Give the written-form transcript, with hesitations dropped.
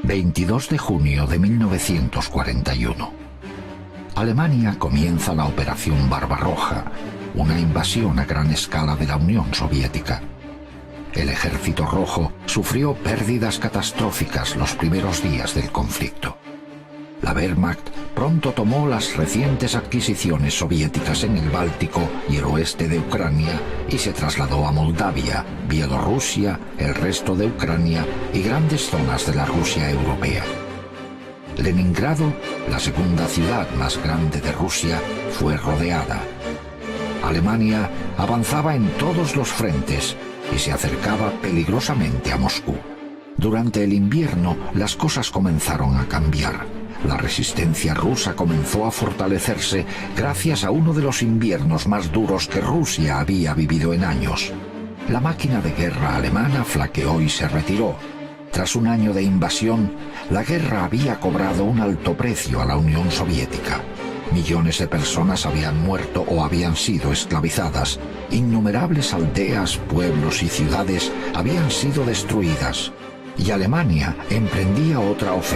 22 de junio de 1941. Alemania comienza la Operación Barbarroja, una invasión a gran escala de la Unión Soviética. El Ejército Rojo sufrió pérdidas catastróficas los primeros días del conflicto. La Wehrmacht pronto tomó las recientes adquisiciones soviéticas en el Báltico y el oeste de Ucrania y se trasladó a Moldavia, Bielorrusia, el resto de Ucrania y grandes zonas de la Rusia europea. Leningrado, la segunda ciudad más grande de Rusia, fue rodeada. Alemania avanzaba en todos los frentes y se acercaba peligrosamente a Moscú. Durante el invierno las cosas comenzaron a cambiar. La resistencia rusa comenzó a fortalecerse gracias a uno de los inviernos más duros que Rusia había vivido en años. La máquina de guerra alemana flaqueó y se retiró. Tras un año de invasión, la guerra había cobrado un alto precio a la Unión Soviética. Millones de personas habían muerto o habían sido esclavizadas. Innumerables aldeas, pueblos y ciudades habían sido destruidas. Y Alemania emprendía otra ofensiva.